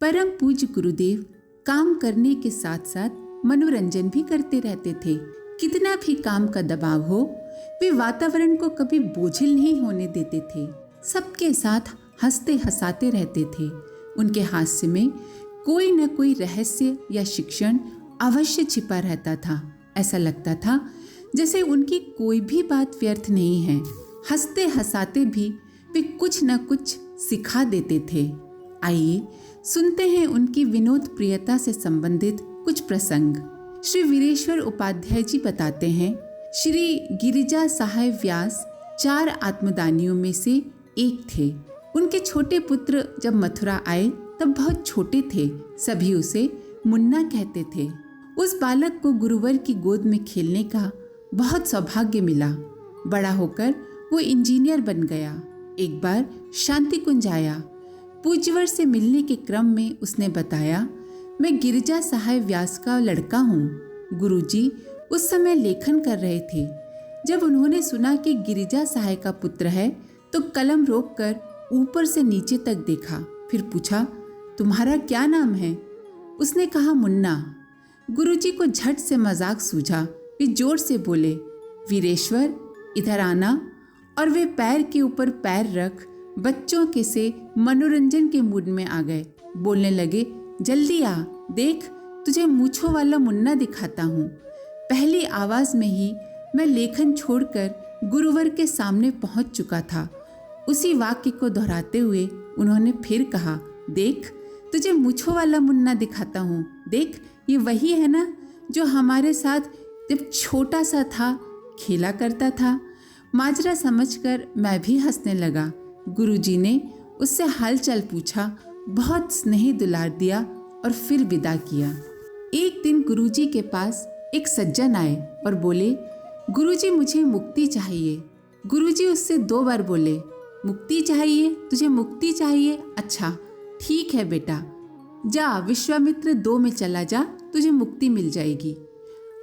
परम पूज्य गुरुदेव काम करने के साथ साथ मनोरंजन भी करते रहते थे। कितना भी काम का दबाव हो, वे वातावरण को कभी बोझिल नहीं होने देते थे। सबके साथ हंसते हंसाते रहते थे। उनके हास्य में कोई न कोई रहस्य या शिक्षण अवश्य छिपा रहता था। ऐसा लगता था जैसे उनकी कोई भी बात व्यर्थ नहीं है। हंसते हंसाते भी वे कुछ न कुछ सिखा देते थे। आइए सुनते हैं उनकी विनोद प्रियता से संबंधित कुछ प्रसंग। श्री वीरेश्वर उपाध्याय जी बताते हैं, श्री गिरिजा सहाय व्यास 4 आत्मदानियों में से एक थे। उनके छोटे पुत्र जब मथुरा आए तब बहुत छोटे थे। सभी उसे मुन्ना कहते थे। उस बालक को गुरुवर की गोद में खेलने का बहुत सौभाग्य मिला। बड़ा होकर वो इंजीनियर बन गया। एक बार शांति कुंज आया। पूज्यवर से मिलने के क्रम में उसने बताया, मैं गिरिजा सहाय व्यास का लड़का हूँ। गुरुजी उस समय लेखन कर रहे थे। जब उन्होंने सुना कि गिरिजा सहाय का पुत्र है तो कलम रोककर ऊपर से नीचे तक देखा, फिर पूछा, तुम्हारा क्या नाम है? उसने कहा, मुन्ना। गुरुजी को झट से मजाक सूझा। वे जोर से बोले, वीरेश्वर इधर आना। और वे पैर के ऊपर पैर रख बच्चों के से मनोरंजन के मूड में आ गए। बोलने लगे, जल्दी आ, देख तुझे मूंछों वाला मुन्ना दिखाता हूँ। पहली आवाज में ही मैं लेखन छोड़कर गुरुवर के सामने पहुँच चुका था। उसी वाक्य को दोहराते हुए उन्होंने फिर कहा, देख तुझे मूंछों वाला मुन्ना दिखाता हूँ। देख ये वही है ना जो हमारे साथ जब छोटा सा था खेला करता था। माजरा समझकर मैं भी हंसने लगा। गुरुजी ने उससे हालचाल पूछा, बहुत स्नेह दुलार दिया और फिर विदा किया। एक दिन गुरुजी के पास एक सज्जन आए और बोले, गुरुजी मुझे मुक्ति चाहिए। गुरुजी उससे 2 बार बोले, मुक्ति चाहिए? तुझे मुक्ति चाहिए? अच्छा ठीक है बेटा, जा विश्वामित्र 2 में चला जा, तुझे मुक्ति मिल जाएगी।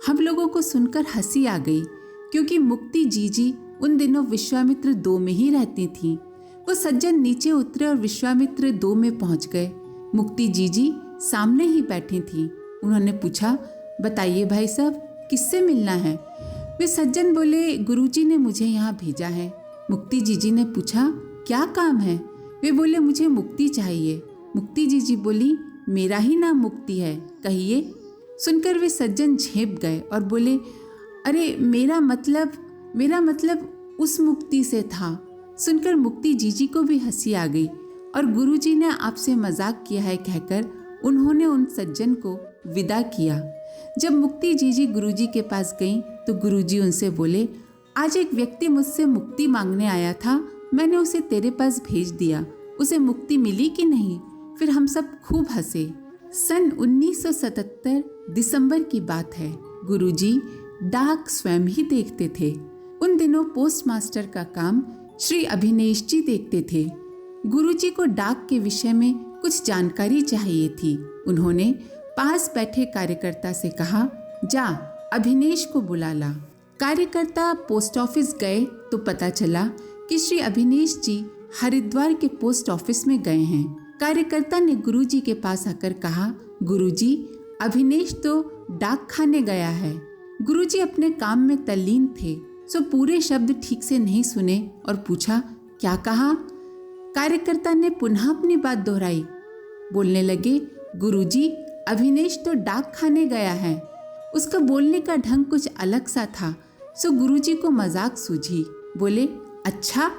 हम लोगों को सुनकर हंसी आ गई, क्योंकि मुक्ति जीजी उन दिनों विश्वामित्र 2 में ही रहती थी। वो सज्जन नीचे उतरे और विश्वामित्र 2 में पहुंच गए। मुक्ति जीजी सामने ही बैठी थी। उन्होंने पूछा, बताइए भाई साहब, किससे मिलना है? वे सज्जन बोले, गुरुजी ने मुझे यहाँ भेजा है। मुक्ति जीजी ने पूछा, क्या काम है? वे बोले, मुझे मुक्ति चाहिए। मुक्ति जीजी बोली, मेरा ही नाम मुक्ति है, कहिए। सुनकर वे सज्जन झेप गए और बोले, अरे मेरा मतलब उस मुक्ति से था। सुनकर मुक्ति जीजी को भी हंसी आ गई और गुरुजी ने आपसे मजाक किया है कहकर उन्होंने उन सज्जन को विदा किया। जब मुक्ति जीजी गुरुजी के पास गईं तो गुरुजी उनसे बोले, आज एक व्यक्ति मुझसे मुक्ति मांगने आया था, मैंने उसे तेरे पास भेज दिया। उसे मुक्ति मिली कि नहीं? फिर हम सब खूब हंसे। सन 1977 दिसंबर की बात है। गुरुजी डाक स्वयं ही देखते थे। उन दिनों पोस्ट मास्टर का काम श्री अभिनेश जी देखते थे। गुरुजी को डाक के विषय में कुछ जानकारी चाहिए थी। उन्होंने पास बैठे कार्यकर्ता से कहा, जा अभिनेश को बुला ला। कार्यकर्ता पोस्ट ऑफिस गए तो पता चला कि श्री अभिनेश जी हरिद्वार के पोस्ट ऑफिस में गए हैं। कार्यकर्ता ने गुरुजी के पास आकर कहा, गुरुजी अभिनेश तो डाक खाने गया है। गुरुजी अपने काम में तल्लीन थे, सो पूरे शब्द ठीक से नहीं सुने और पूछा, क्या कहा? कार्यकर्ता ने पुनः अपनी बात दोहराई। बोलने लगे, गुरुजी अभिनेश तो डाक खाने गया है। उसका बोलने का ढंग कुछ अलग सा था, सो गुरुजी को मजाक सूझी। बोले, अच्छा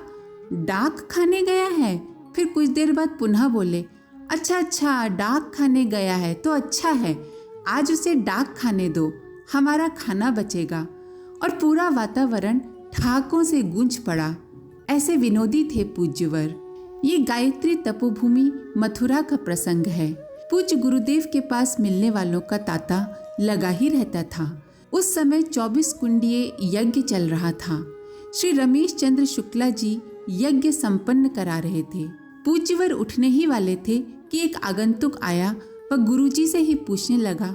डाक खाने गया है? फिर कुछ देर बाद पुनः बोले, अच्छा डाक खाने गया है तो अच्छा है, आज उसे डाक खाने दो, हमारा खाना बचेगा। और पूरा वातावरण ठहाकों से गूंज पड़ा। ऐसे विनोदी थे पूज्यवर। ये गायत्री तपोभूमि मथुरा का प्रसंग है। पूज्य गुरुदेव के पास मिलने वालों का तांता लगा ही रहता था। उस समय 24 कुंडीय यज्ञ चल रहा था। श्री रमेश चंद्र शुक्ला जी यज्ञ संपन्न करा रहे थे। पूज्यवर उठने ही वाले थे कि एक आगंतुक आया व गुरुजी से ही पूछने लगा,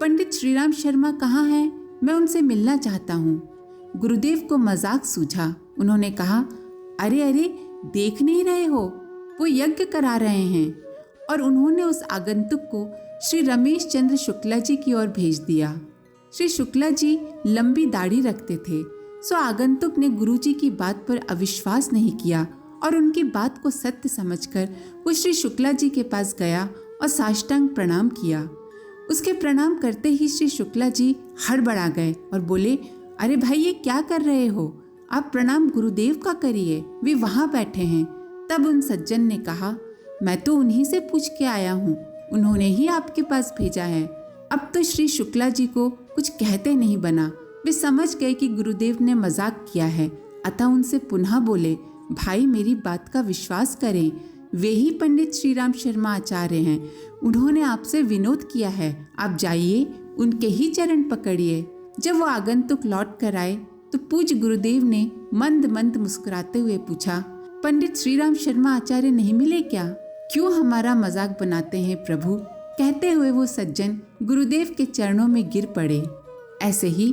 पंडित श्रीराम शर्मा कहाँ हैं? मैं उनसे मिलना चाहता हूँ। गुरुदेव को मजाक सूझा। उन्होंने कहा, अरे देख नहीं रहे हो, वो यज्ञ करा रहे हैं और उन्होंने उस आगंतुक को श्री रमेश चंद्र शुक्ला जी की ओर भेज दिया। श्री शुक्ला जी लंबी दाढ़ी रखते थे, सो आगंतुक ने गुरुजी की बात पर अविश्वास नहीं किया और उनकी बात को सत्य समझकर वो श्री शुक्ला जी के पास गया और साष्टांग प्रणाम किया। उसके प्रणाम करते ही श्री शुक्ला जी हड़बड़ा गए और बोले, अरे भाई ये क्या कर रहे हो? आप प्रणाम गुरुदेव का करिए, वे वहाँ बैठे हैं। तब उन सज्जन ने कहा, मैं तो उन्हीं से पूछ के आया हूँ, उन्होंने ही आपके पास भेजा है। अब तो श्री शुक्ला जी को कुछ कहते नहीं बना। वे समझ गए कि गुरुदेव ने मजाक किया है, अतः उनसे पुनः बोले, भाई मेरी बात का विश्वास करें, वे ही पंडित श्री राम शर्मा आचार्य हैं, उन्होंने आपसे विनोद किया है, आप जाइए उनके ही चरण पकड़िए। जब वो आगंतुक लौट कर आए तो पूज्य गुरुदेव ने मंद मंद मुस्कुराते हुए पूछा, पंडित श्री राम शर्मा आचार्य नहीं मिले क्या? क्यों हमारा मजाक बनाते हैं प्रभु? कहते हुए वो सज्जन गुरुदेव के चरणों में गिर पड़े। ऐसे ही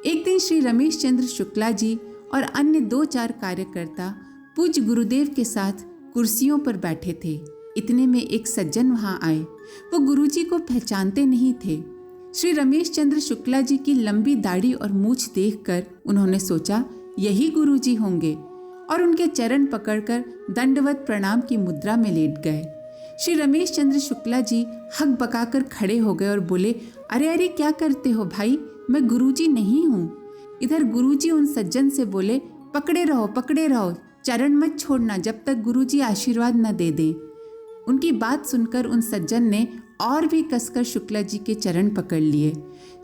एक दिन श्री रमेश चंद्र शुक्ला जी और अन्य 2-4 कार्यकर्ता पूज्य गुरुदेव के साथ कुर्सियों पर बैठे थे। इतने में एक सज्जन वहां आए। वो गुरुजी को पहचानते नहीं थे। श्री रमेश चंद्र शुक्ला जी की लंबी दाढ़ी और मूछ देखकर उन्होंने सोचा यही गुरुजी होंगे और उनके चरण पकड़कर दंडवत प्रणाम की मुद्रा में लेट गए। श्री रमेश चंद्र शुक्ला जी हक बकाकर खड़े हो गए और बोले, अरे अरे क्या करते हो भाई, मैं गुरुजी नहीं हूँ। इधर गुरुजी उन सज्जन से बोले, पकड़े रहो, चरण मत छोड़ना जब तक गुरुजी आशीर्वाद न दे दें। उनकी बात सुनकर उन सज्जन ने और भी कसकर शुक्ला जी के चरण पकड़ लिए।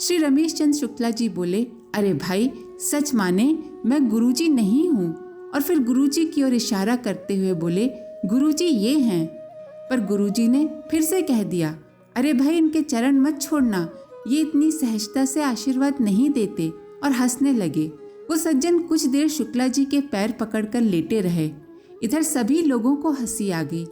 श्री रमेश चंद्र शुक्ला जी बोले, अरे भाई सच माने मैं गुरुजी नहीं हूँ। और फिर गुरुजी की ओर इशारा करते हुए बोले, गुरुजी ये हैं। पर गुरुजी ने फिर से कह दिया, अरे भाई इनके चरण मत छोड़ना, ये इतनी सहजता से आशीर्वाद नहीं देते, और हंसने लगे। वो सज्जन कुछ देर शुक्ला जी के पैर पकड़कर लेटे रहे। इधर सभी लोगों को हंसी आ गई।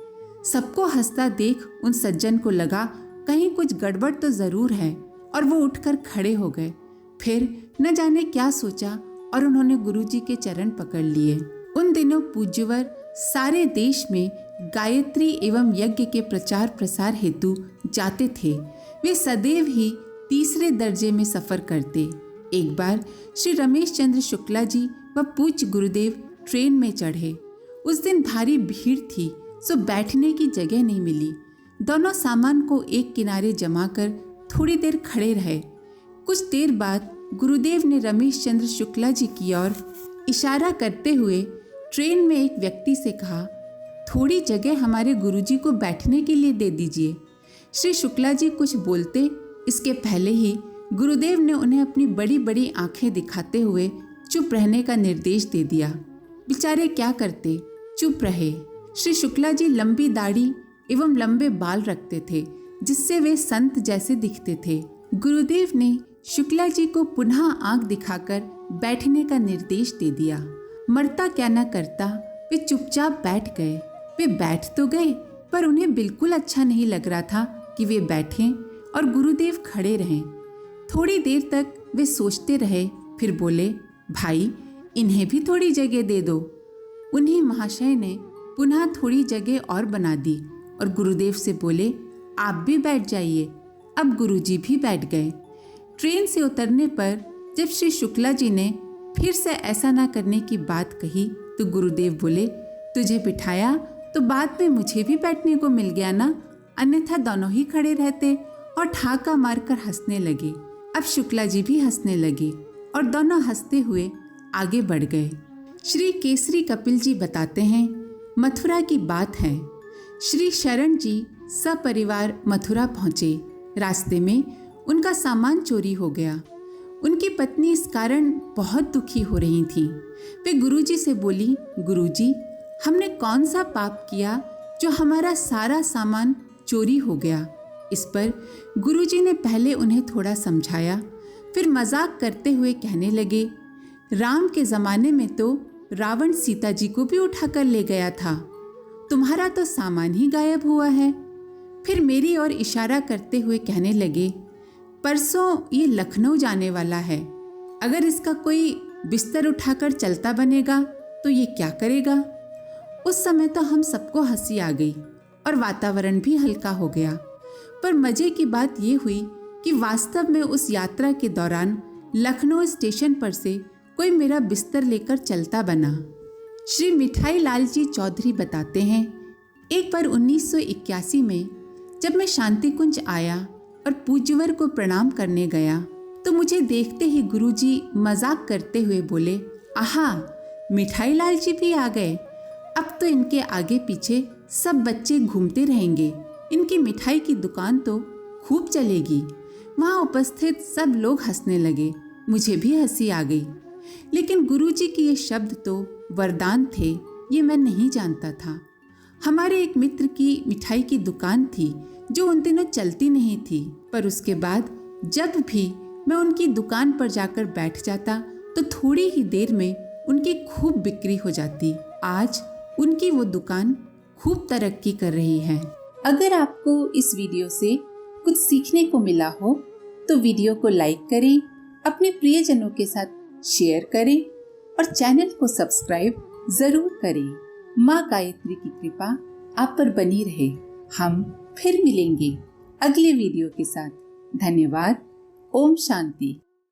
सबको हंसता देख उन सज्जन को लगा कहीं कुछ गड़बड़ तो जरूर है, और वो उठकर खड़े हो गए। फिर न जाने क्या सोचा और उन्होंने गुरुजी के चरण पकड़ लिए। उन दिनों पूज्यवर सारे देश में गायत्री एवं यज्ञ के प्रचार प्रसार हेतु जाते थे। वे सदैव ही तीसरे दर्जे में सफर करते। एक बार श्री रमेश चंद्र शुक्ला जी व पूज्य गुरुदेव ट्रेन में चढ़े। उस दिन भारी भीड़ थी, सो बैठने की जगह नहीं मिली। दोनों सामान को एक किनारे जमा कर थोड़ी देर खड़े रहे। कुछ देर बाद गुरुदेव ने रमेश चंद्र शुक्ला जी की ओर इशारा करते हुए ट्रेन में एक व्यक्ति से कहा, थोड़ी जगह हमारे गुरुजी को बैठने के लिए दे दीजिए। श्री शुक्ला जी कुछ बोलते इसके पहले ही गुरुदेव ने उन्हें अपनी बड़ी बड़ी आंखें दिखाते हुए चुप रहने का निर्देश दे दिया। बेचारे क्या करते, चुप रहे। श्री शुक्ला जी लंबी दाढ़ी एवं लंबे बाल रखते थे, जिससे वे संत जैसे दिखते थे। गुरुदेव ने शुक्ला जी को पुनः आंख दिखाकर बैठने का निर्देश दे दिया। मरता क्या न करता, वे चुपचाप बैठ गए। वे बैठ तो गए, पर उन्हें बिल्कुल अच्छा नहीं लग रहा था कि वे बैठें और गुरुदेव खड़े रहें। थोड़ी देर तक वे सोचते रहे, फिर बोले, भाई इन्हें भी थोड़ी जगह दे दो। उन्हीं महाशय ने पुनः थोड़ी जगह और बना दी और गुरुदेव से बोले, आप भी बैठ जाइए। अब गुरुजी भी बैठ गए। ट्रेन से उतरने पर जब श्री शुक्ला जी ने फिर से ऐसा ना करने की बात कही तो गुरुदेव बोले, तुझे बिठाया तो बाद में मुझे भी बैठने को मिल गया ना, अन्यथा दोनों ही खड़े रहते। और ठाका मारकर हंसने लगे। अब शुक्ला जी भी हंसने लगे और दोनों हंसते हुए आगे बढ़ गए। श्री केसरी कपिल जी बताते हैं, मथुरा की बात है। श्री शरण जी सपरिवार मथुरा पहुंचे। रास्ते में उनका सामान चोरी हो गया। उनकी पत्नी इस कारण बहुत दुखी हो रही थी। वे गुरुजी से बोली, गुरुजी हमने कौन सा पाप किया जो हमारा सारा सामान चोरी हो गया। इस पर गुरुजी ने पहले उन्हें थोड़ा समझाया, फिर मजाक करते हुए कहने लगे, राम के ज़माने में तो रावण सीता जी को भी उठाकर ले गया था, तुम्हारा तो सामान ही गायब हुआ है। फिर मेरी ओर इशारा करते हुए कहने लगे, परसों ये लखनऊ जाने वाला है, अगर इसका कोई बिस्तर उठाकर चलता बनेगा तो ये क्या करेगा। उस समय तो हम सबको हंसी आ गई और वातावरण भी हल्का हो गया। पर मजे की बात ये हुई कि वास्तव में उस यात्रा के दौरान लखनऊ स्टेशन पर से कोई मेरा बिस्तर लेकर चलता बना। श्री मिठाई लाल जी चौधरी बताते हैं, एक बार 1981 में जब मैं शांति कुंज आया और पूज्यवर को प्रणाम करने गया तो मुझे देखते ही गुरुजी मजाक करते हुए बोले, आहा, मिठाई लाल जी भी आ गए। अब तो इनके आगे पीछे सब बच्चे घूमते रहेंगे, इनकी मिठाई की दुकान तो खूब चलेगी। वहाँ उपस्थित सब लोग हंसने लगे, मुझे भी हंसी आ गई। लेकिन गुरुजी के ये शब्द तो वरदान थे, ये मैं नहीं जानता था। हमारे एक मित्र की मिठाई की दुकान थी जो उन दिनों चलती नहीं थी, पर उसके बाद जब भी मैं उनकी दुकान पर जाकर बैठ जाता तो थोड़ी ही देर में उनकी खूब बिक्री हो जाती। आज उनकी वो दुकान खूब तरक्की कर रही है। अगर आपको इस वीडियो से कुछ सीखने को मिला हो तो वीडियो को लाइक करें, अपने प्रियजनों के साथ शेयर करें और चैनल को सब्सक्राइब जरूर करें। माँ गायत्री की कृपा आप पर बनी रहे। हम फिर मिलेंगे अगले वीडियो के साथ। धन्यवाद। ओम शांति।